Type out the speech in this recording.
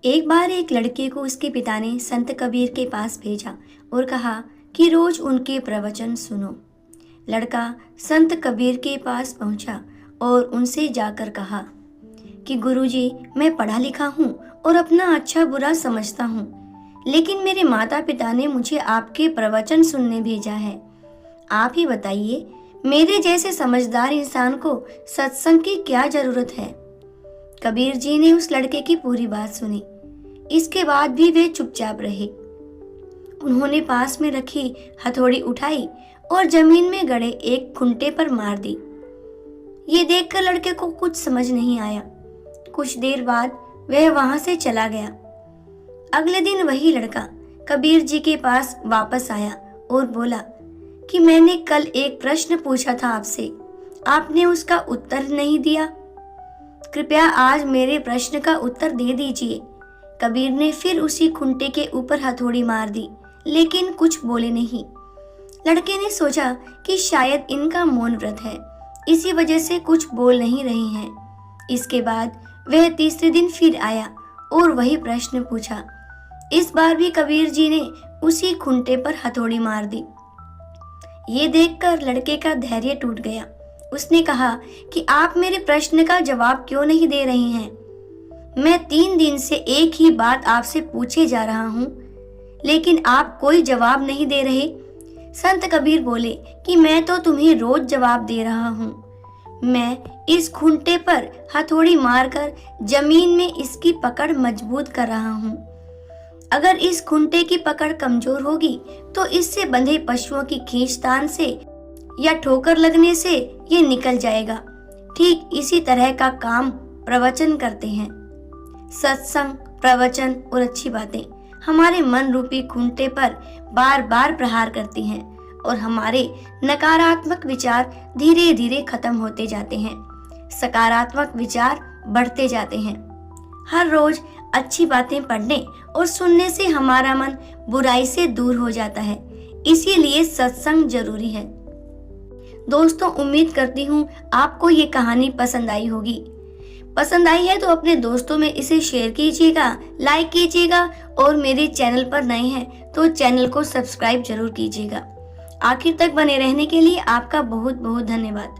एक बार एक लड़के को उसके पिता ने संत कबीर के पास भेजा और कहा कि रोज उनके प्रवचन सुनो। लड़का संत कबीर के पास पहुंचा और उनसे जाकर कहा कि गुरुजी, मैं पढ़ा लिखा हूँ और अपना अच्छा बुरा समझता हूँ, लेकिन मेरे माता पिता ने मुझे आपके प्रवचन सुनने भेजा है। आप ही बताइए, मेरे जैसे समझदार इंसान को सत्संग की क्या जरूरत है। कबीर जी ने उस लड़के की पूरी बात सुनी। इसके बाद भी वे चुपचाप रहे। उन्होंने पास में रखी हथौड़ी उठाई और जमीन में गड़े एक खुंटे पर मार दी। ये देखकर लड़के को कुछ समझ नहीं आया। कुछ देर बाद वह वहां से चला गया। अगले दिन वही लड़का कबीर जी के पास वापस आया और बोला कि मैंने कल एक प्रश्न पूछा था आपसे, आपने उसका उत्तर नहीं दिया। कृपया आज मेरे प्रश्न का उत्तर दे दीजिए। कबीर ने फिर उसी खुंटे के ऊपर हथौड़ी मार दी, लेकिन कुछ बोले नहीं। लड़के ने सोचा कि शायद इनका मौन व्रत है, इसी वजह से कुछ बोल नहीं रहे हैं। इसके बाद वह तीसरे दिन फिर आया और वही प्रश्न पूछा। इस बार भी कबीर जी ने उसी खुंटे पर हथौड़ी मार दी। ये देखकर लड़के का धैर्य टूट गया। उसने कहा कि आप मेरे प्रश्न का जवाब क्यों नहीं दे रहे हैं? मैं 3 दिन से एक ही बात आपसे पूछे जा रहा हूँ, लेकिन आप कोई जवाब नहीं दे रहे। संत कबीर बोले कि मैं तो तुम्हें रोज जवाब दे रहा हूँ। मैं इस खूंटे पर हथौड़ी मारकर जमीन में इसकी पकड़ मजबूत कर रहा हूँ। अगर इस खूंटे की पकड़ कमजोर होगी तो इससे बंधे पशुओं की खींचतान से या ठोकर लगने से ये निकल जाएगा। ठीक इसी तरह का काम प्रवचन करते हैं। सत्संग, प्रवचन और अच्छी बातें हमारे मन रूपी खूंटे पर बार बार प्रहार करती हैं और हमारे नकारात्मक विचार धीरे धीरे खत्म होते जाते हैं, सकारात्मक विचार बढ़ते जाते हैं। हर रोज अच्छी बातें पढ़ने और सुनने से हमारा मन बुराई से दूर हो जाता है। इसीलिए सत्संग जरूरी है। दोस्तों, उम्मीद करती हूँ आपको ये कहानी पसंद आई होगी। पसंद आई है तो अपने दोस्तों में इसे शेयर कीजिएगा, लाइक कीजिएगा और मेरे चैनल पर नए हैं तो चैनल को सब्सक्राइब जरूर कीजिएगा। आखिर तक बने रहने के लिए आपका बहुत बहुत धन्यवाद।